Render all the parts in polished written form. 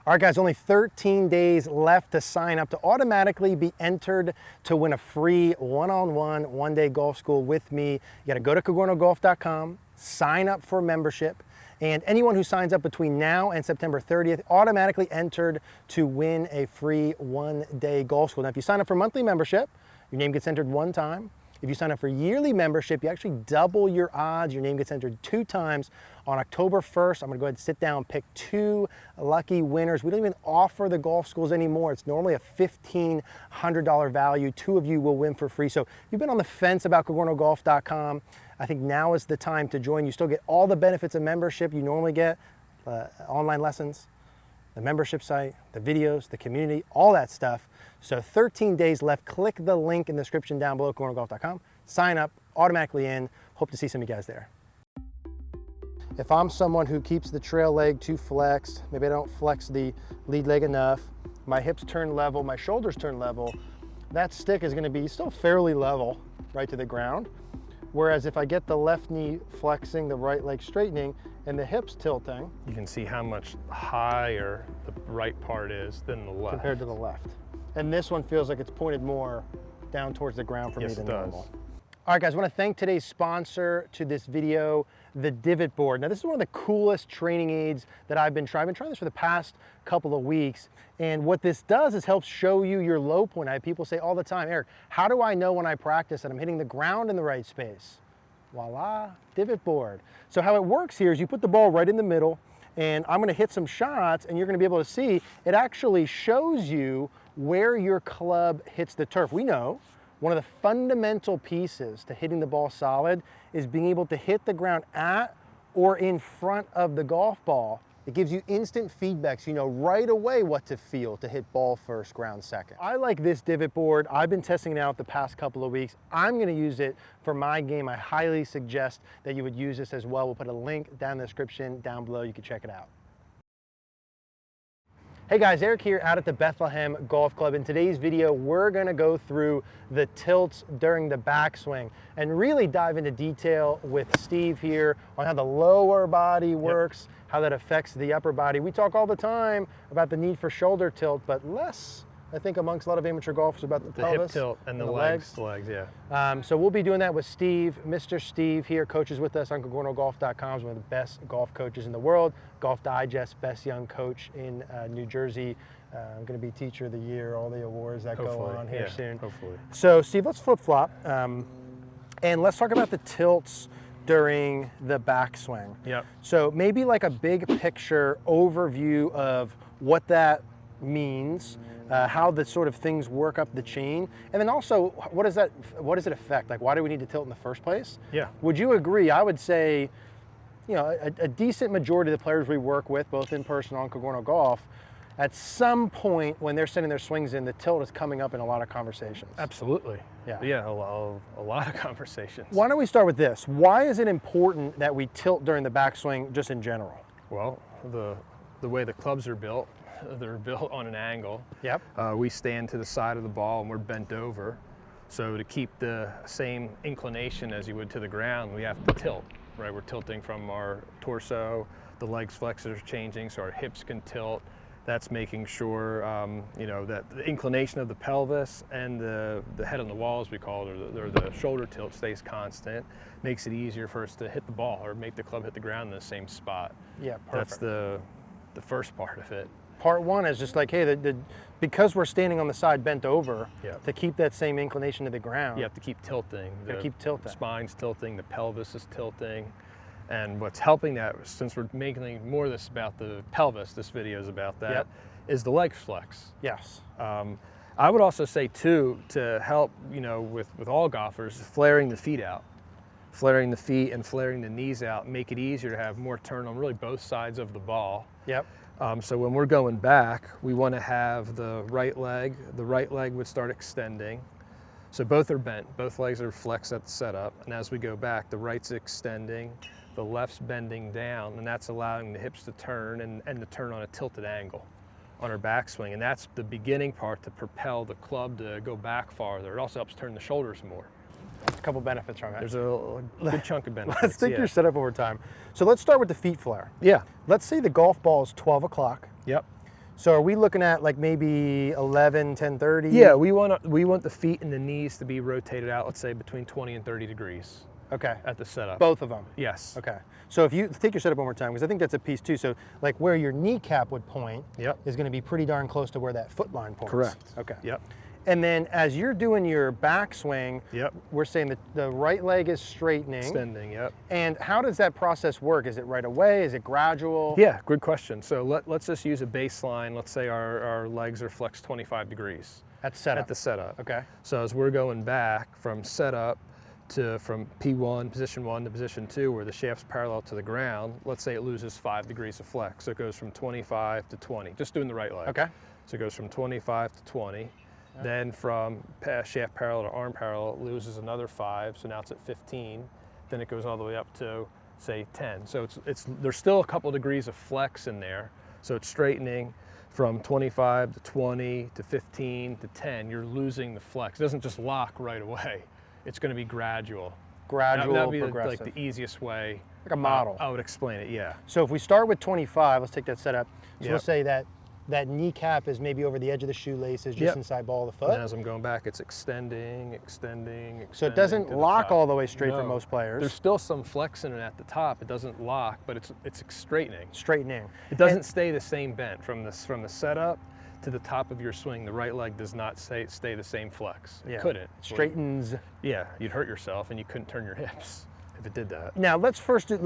All right, guys, only 13 days left to sign up to automatically be entered to win a free one-on-one, one-day golf school with me. You got to go to cogornogolf.com, sign up for membership, and anyone who signs up between now and September 30th automatically entered to win a free one-day golf school. Now, if you sign up for monthly membership, your name gets entered one time. If you sign up for yearly membership, you actually double your odds. Your name gets entered 2 times. On October 1st, I'm gonna go ahead and sit down and pick 2 lucky winners. We don't even offer the golf schools anymore. It's normally a $1,500 value. 2 of you will win for free. So if you've been on the fence about cogornogolf.com, I think now is the time to join. You still get all the benefits of membership you normally get, online lessons, the membership site, the videos, the community, all that stuff. So 13 days left. Click the link in the description down below, cogornogolf.com. Sign up, automatically in. Hope to see some of you guys there. If I'm someone who keeps the trail leg too flexed, maybe I don't flex the lead leg enough, my hips turn level, my shoulders turn level, that stick is gonna be still fairly level right to the ground. Whereas if I get the left knee flexing, the right leg straightening, and the hips tilting, you can see how much higher the right part is than the left. Compared to the left. And this one feels like it's pointed more down towards the ground for me than normal. All right, guys, I want to thank today's sponsor to this video, the Divot Board. Now, this is one of the coolest training aids that I've been trying. I've been trying this for the past couple of weeks. And what this does is helps show you your low point. I have people say all the time, Eric, how do I know when I practice that I'm hitting the ground in the right space? Voila, Divot Board. So how it works here is you put the ball right in the middle, and I'm gonna hit some shots, and you're gonna be able to see, it actually shows you where your club hits the turf. We know one of the fundamental pieces to hitting the ball solid is being able to hit the ground at or in front of the golf ball. It gives you instant feedback, so you know right away what to feel to hit ball first, ground second. I like this Divot Board. I've been testing it out the past couple of weeks. I'm gonna use it for my game. I highly suggest that you would use this as well. We'll put a link down in the description down below. You can check it out. Hey guys, Eric here out at the Bethlehem Golf Club. In today's video, we're gonna go through the tilts during the backswing and really dive into detail with Steve here on how the lower body works, how that affects the upper body. We talk all the time about the need for shoulder tilt, but less, I think, amongst a lot of amateur golfers about the pelvis, hip tilt and the legs. Yeah. So we'll be doing that with Steve. Mr. Steve here coaches with us on cogornogolf.com. He's one of the best golf coaches in the world. Golf Digest Best Young Coach in New Jersey. I'm going to be Teacher of the Year, all the awards that go on here soon. Hopefully. So Steve, let's flip-flop. And let's talk about the tilts during the backswing. Yep. So maybe like a big picture overview of what that means, how the sort of things work up the chain, and then also what does it affect? Like, why do we need to tilt in the first place? Yeah. Would you agree? I would say, you know, a decent majority of the players we work with, both in person and on Cogorno Golf, at some point when they're sending their swings in, the tilt is coming up in a lot of conversations. Absolutely. Yeah. Yeah, a lot of conversations. Why don't we start with this? Why is it important that we tilt during the backswing just in general? Well, the way the clubs are built, they're built on an angle. Yep. We stand to the side of the ball and we're bent over. So to keep the same inclination as you would to the ground, we have to tilt, right? We're tilting from our torso, the legs flexors changing so our hips can tilt. That's making sure, you know, that the inclination of the pelvis and the head on the wall, as we call it, or the shoulder tilt stays constant. Makes it easier for us to hit the ball or make the club hit the ground in the same spot. Yeah, perfect. That's the first part of it. Part one is just like, hey, because we're standing on the side bent over, Yep. to keep that same inclination to the ground. You have to keep tilting. Keep tilting. The spine's tilting, the pelvis is tilting. And what's helping that, since we're making more of this about the pelvis, this video is about that, Yep. is the leg flex. Yes. I would also say too, to help, you know, with all golfers, flaring the feet out. Flaring the feet and flaring the knees out make it easier to have more turn on really both sides of the ball. Yep. So when we're going back, we want to have the right leg would start extending. So both are bent, both legs are flexed at the setup. And as we go back, the right's extending, the left's bending down, and that's allowing the hips to turn and to turn on a tilted angle on our backswing. And that's the beginning part to propel the club to go back farther. It also helps turn the shoulders more. A couple benefits from it. There's a good chunk of benefits. Let's take your setup over time. So let's start with the feet flare. Yeah. Let's say the golf ball is 12 o'clock. Yep. So are we looking at like maybe 11, 10, 30? Yeah, we want the feet and the knees to be rotated out, let's say between 20 and 30 degrees. Okay. At the setup. Both of them? Yes. Okay. So if you take your setup one more time, because I think that's a piece too. So like where your kneecap would point is going to be pretty darn close to where that foot line points. Correct. Okay. Yep. And then as you're doing your backswing, we're saying that the right leg is straightening. Extending, yep. And how does that process work? Is it right away? Is it gradual? Yeah, good question. So let's just use a baseline. Let's say our legs are flexed 25 degrees. At setup. At the setup. Okay. So as we're going back from setup from P1, position 1 to position 2, where the shaft's parallel to the ground, let's say it loses 5 degrees of flex. So it goes from 25 to 20, just doing the right leg. Okay. So it goes from 25 to 20. Then from shaft parallel to arm parallel, it loses another 5, so now it's at 15. Then it goes all the way up to, say, 10. So there's still a couple degrees of flex in there. So it's straightening from 25 to 20 to 15 to 10. You're losing the flex. It doesn't just lock right away. It's going to be gradual. Gradual, That would be progressive. like the easiest way. Like a model. I would explain it, yeah. So if we start with 25, let's take that setup. So Yep. let's say that kneecap is maybe over the edge of the shoelaces, just inside ball of the foot. And as I'm going back, it's extending, extending, extending. So it doesn't to the lock top. all the way straight for No. most players. There's still some flex in it at the top. It doesn't lock, but it's straightening. Straightening. It doesn't stay the same bent from the setup to the top of your swing. The right leg does not stay the same flex. It couldn't. Straightens. Yeah, you'd hurt yourself and you couldn't turn your hips if it did that. Now let's do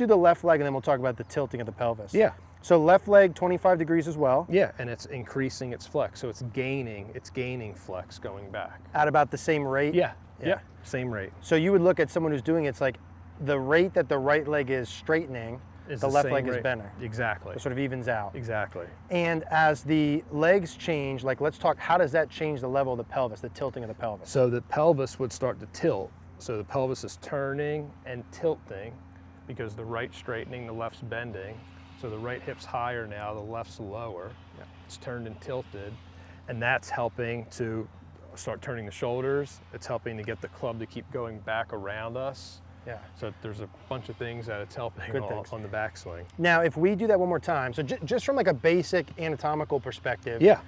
the left leg, and then we'll talk about the tilting of the pelvis. Yeah. So left leg 25 degrees as well. Yeah, and it's increasing its flex, so it's gaining flex going back. At about the same rate. Yeah. Same rate. So you would look at someone who's doing it's like the rate that the right leg is straightening, the left leg is bending. Exactly. It sort of evens out. Exactly. And as the legs change, like let's talk, how does that change the level of the pelvis, the tilting of the pelvis? So the pelvis would start to tilt. So the pelvis is turning and tilting because the right's straightening, the left's bending. So the right hip's higher now, the left's lower. Yeah. It's turned and tilted. And that's helping to start turning the shoulders. It's helping to get the club to keep going back around us. Yeah. So there's a bunch of things that it's helping Good things. on the backswing. Now, if we do that one more time, so just from like a basic anatomical perspective, Yeah.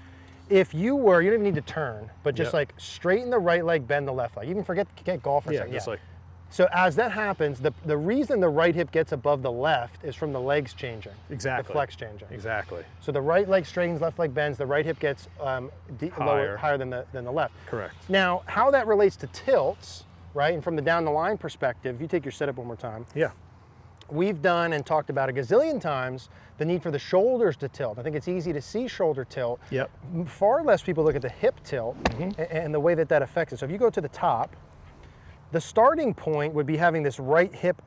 if you don't even need to turn, but just Yep. like straighten the right leg, bend the left leg. Even forget golf for a Yeah, second. just like, So as that happens, the reason the right hip gets above the left is from the legs changing. exactly. The flex changing. Exactly. So the right leg straightens, left leg bends, the right hip gets higher than the left. Correct. Now, how that relates to tilts, right? And from the down the line perspective, if you take your setup one more time, Yeah. we've done and talked about a gazillion times the need for the shoulders to tilt. I think it's easy to see shoulder tilt. Yep. Far less people look at the hip tilt and the way that that affects it. So if you go to the top, the starting point would be having this right hip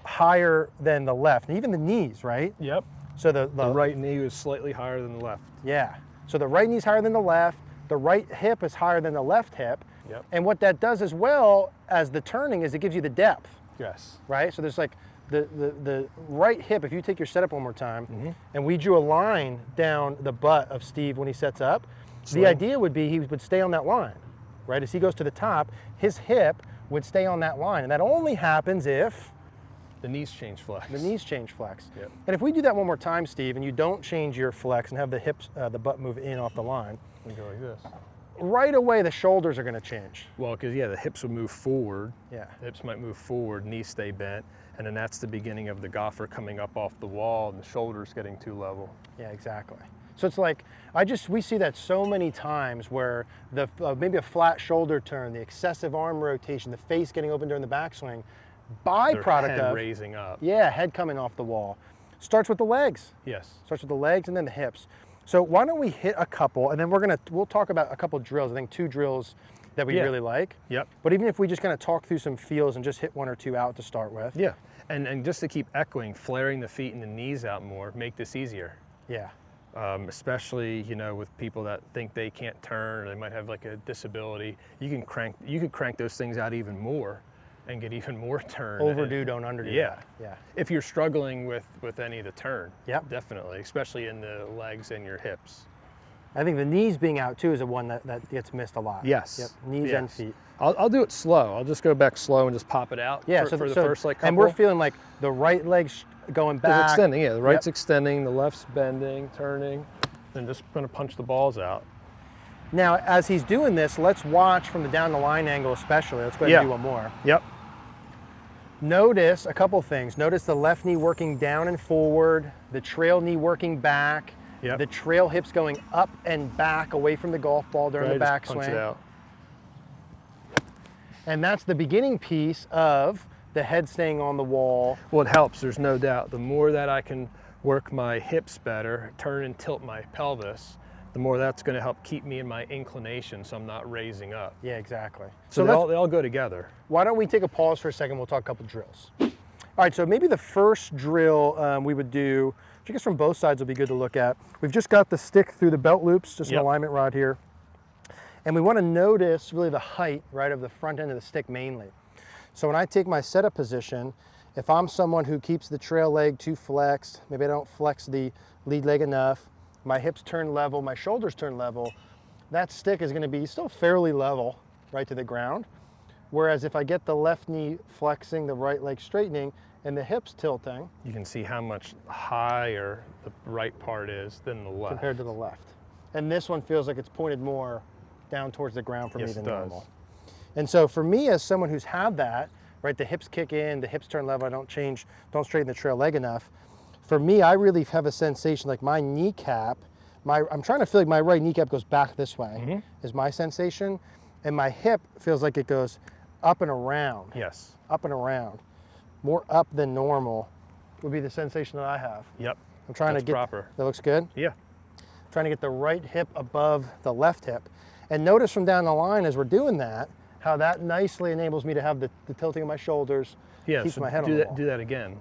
higher than the left, and even the knees, right? Yep. So the right knee is slightly higher than the left. Yeah. So the right knee's higher than the left, the right hip is higher than the left hip. Yep. And what that does as well as the turning is it gives you the depth, Yes. right? So there's like the right hip, if you take your setup one more time, and we drew a line down the butt of Steve when he sets up, the idea would be he would stay on that line, right? As he goes to the top, his hip would stay on that line. And that only happens if The knees change flex. the knees change flex. Yep. And if we do that one more time, Steve, and you don't change your flex and have the hips, the butt move in off the line, We go like this. right away the shoulders are going to change. Well, because the hips would move forward. Yeah. The hips might move forward, knees stay bent, and then that's the beginning of the golfer coming up off the wall and the shoulders getting too level. Yeah, exactly. So it's like, we see that so many times where the maybe a flat shoulder turn, the excessive arm rotation, the face getting open during the backswing, byproduct Their head of, raising up. yeah, head coming off the wall. Starts with the legs. Yes. Starts with the legs and then the hips. So why don't we hit a couple, and then we'll talk about a couple drills. I think 2 drills that we really like. Yep. But even if we just kind of talk through some feels and just hit 1 or 2 out to start with. Yeah. And just to keep echoing, flaring the feet and the knees out more, make this easier. Yeah. Especially, with people that think they can't turn or they might have like a disability. You can crank those things out even more and get even more turn. Overdo, don't underdo. Yeah. Yeah. If you're struggling with any of the turn. Yep. Definitely, especially in the legs and your hips. I think the knees being out too is the one that gets missed a lot. Yes. Yep. Knees and Yes. feet. I'll do it slow. I'll just go back slow and just pop it out Yeah. for the first like couple. and we're feeling like the right leg's going It's back. extending, yeah. The right's Yep. extending, the left's bending, turning. and just gonna punch the balls out. Now, as he's doing this, let's watch from the down the line angle especially. Let's go ahead and do one more. Yep. Notice a couple things. Notice the left knee working down and forward, the trail knee working back, the trail hips going up and back away from the golf ball during the backswing. Punch it out. And that's the beginning piece of the head staying on the wall. Well, it helps, there's no doubt. The more that I can work my hips better, turn and tilt my pelvis, the more that's going to help keep me in my inclination so I'm not raising up. Yeah, exactly. So they all go together. Why don't we take a pause for a second? We'll talk a couple drills. All right, so maybe the first drill we would do, which I guess from both sides will be good to look at. We've just got the stick through the belt loops, just an alignment rod here. And we want to notice really the height, right, of the front end of the stick mainly. So when I take my setup position, if I'm someone who keeps the trail leg too flexed, maybe I don't flex the lead leg enough, my hips turn level, my shoulders turn level, that stick is going to be still fairly level right to the ground. Whereas if I get the left knee flexing, the right leg straightening, and the hips tilting, you can see how much higher the right part is than the left. Compared to the left. And this one feels like it's pointed more down towards the ground for me than normal. And so for me, as someone who's had that, right, the hips kick in, the hips turn level, I don't straighten the trail leg enough. For me, I really have a sensation like my kneecap, I'm trying to feel like my right kneecap goes back this way, is my sensation. And my hip feels like it goes up and around. Yes. Up and around. More up than normal would be the sensation that I have. Yep. I'm trying to get, proper. That looks good? Yeah. Trying to get the right hip above the left hip. And notice from down the line as we're doing that, how that nicely enables me to have the tilting of my shoulders, keeps my head on the wall. Do that again.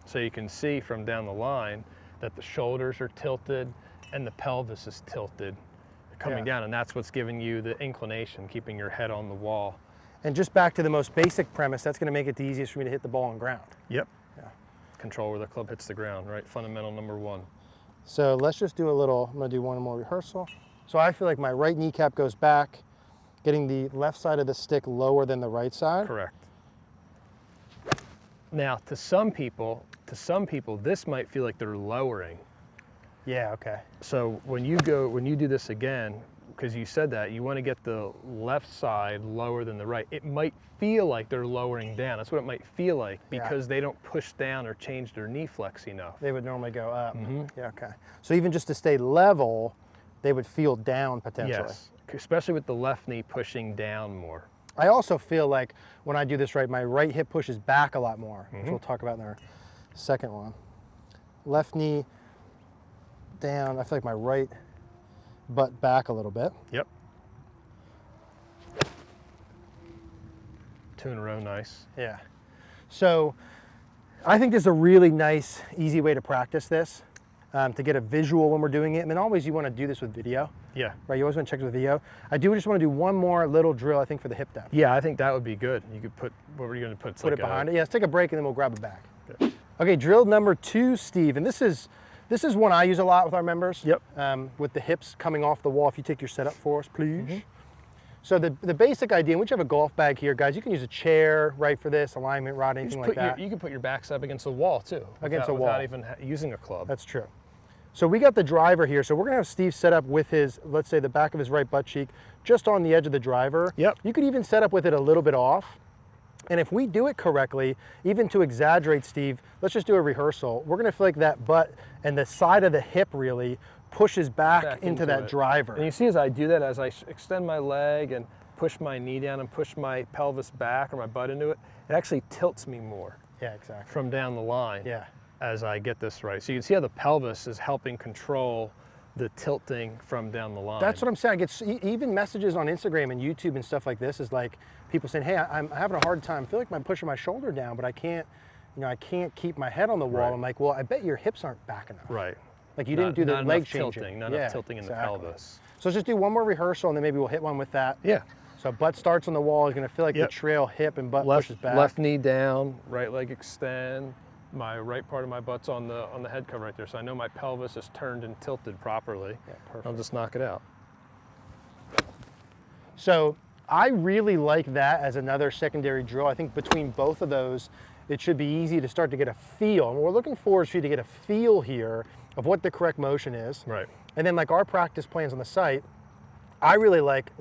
So you can see from down the line that the shoulders are tilted and the pelvis is tilted coming down, and that's what's giving you the inclination, keeping your head on the wall. And just back to the most basic premise, that's going to make it the easiest for me to hit the ball on ground. Yep. Yeah. Control where the club hits the ground, right? Fundamental number one. So let's just do I'm going to do one more rehearsal. So I feel like my right kneecap goes back, getting the left side of the stick lower than the right side. Correct. Now, to some people, this might feel like they're lowering. Yeah, okay. So when you do this again, because you said that, you want to get the left side lower than the right. It might feel like they're lowering down. That's what it might feel like because they don't push down or change their knee flex enough. They would normally go up. Yeah, okay. So even just to stay level, they would feel down potentially. Yes, especially with the left knee pushing down more. I also feel like when I do this right, my right hip pushes back a lot more, which we'll talk about in our second one. Left knee down, I feel like my right butt back a little bit. Yep. 2 in a row, nice. Yeah. So I think this is a really nice, easy way to practice this, to get a visual when we're doing it. And then always you want to do this with video. Yeah. Right, you always want to check with video. I do just want to do one more little drill, I think, for the hip depth. Yeah, I think that would be good. You could put, what were you going to put? Put it behind it. Yeah, let's take a break and then we'll grab it back. Good. Okay, drill number 2, Steve. And this is one I use a lot with our members. Yep. With the hips coming off the wall. If you take your setup for us, please. So the basic idea, and we have a golf bag here, guys. You can use a chair, right, for this, alignment rod, anything like that. You can put your backside against the wall, too. Against a wall. Without even using a club. That's true. So we got the driver here. So we're going to have Steve set up with his, let's say, the back of his right butt cheek, just on the edge of the driver. Yep. You could even set up with it a little bit off. And if we do it correctly, even to exaggerate, Steve, let's just do a rehearsal. We're going to feel like that butt and the side of the hip really pushes back into that driver. And you see as I do that, as I extend my leg and push my knee down and push my pelvis back or my butt into it, it actually tilts me more. Yeah, exactly. From down the line. Yeah. As I get this right. So you can see how the pelvis is helping control the tilting from down the line. That's what I'm saying. I get even messages on Instagram and YouTube and stuff like this is like people saying, hey, I'm having a hard time. I feel like I'm pushing my shoulder down, but I can't keep my head on the wall. Right. I'm like, well, I bet your hips aren't back enough. Right. Like you didn't do the leg changing. Not enough tilting in the pelvis. So let's just do one more rehearsal and then maybe we'll hit one with that. Yeah. So butt starts on the wall. You're going to feel like the trail, hip, and butt pushes back. Left knee down, right leg extend. My right part of my butt's on the head cover right there, so I know my pelvis is turned and tilted properly. Yeah, perfect. I'll just knock it out. So I really like that as another secondary drill. I think between both of those, it should be easy to start to get a feel. And what we're looking for is for you to get a feel here of what the correct motion is. Right. And then like our practice plans on the site, I really like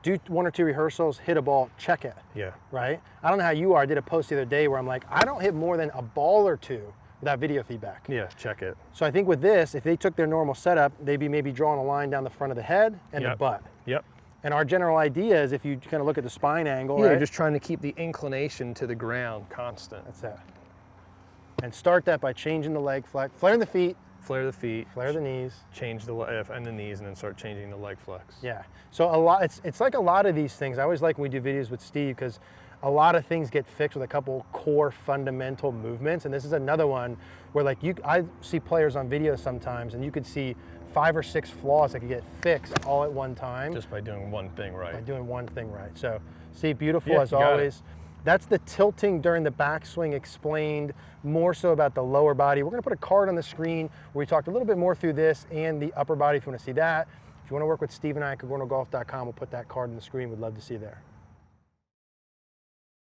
do 1 or 2 rehearsals, hit a ball, check it. Yeah. Right? I don't know how you are. I did a post the other day where I'm like, I don't hit more than a ball or 2 without video feedback. Yeah, check it. So I think with this, if they took their normal setup, they'd be maybe drawing a line down the front of the head and the butt. Yep. And our general idea is if you kind of look at the spine angle, Yeah, right? you're just trying to keep the inclination to the ground constant. That's it. And start that by changing the leg flex, flaring the feet, Flare the feet, flare the knees. change the and the knees, and then start changing the leg flex. Yeah. So a lot, it's like a lot of these things. I always like when we do videos with Steve because a lot of things get fixed with a couple core fundamental movements. And this is another one where like I see players on video sometimes and you could see 5 or 6 flaws that could get fixed all at one time. Just by doing one thing right. By doing one thing right. So Steve, beautiful Yeah, as you got always. it. That's the tilting during the backswing explained, more so about the lower body. We're gonna put a card on the screen where we talked a little bit more through this and the upper body if you wanna see that. If you wanna work with Steve and I at CogornoGolf.com, we'll put that card on the screen. We'd love to see you there.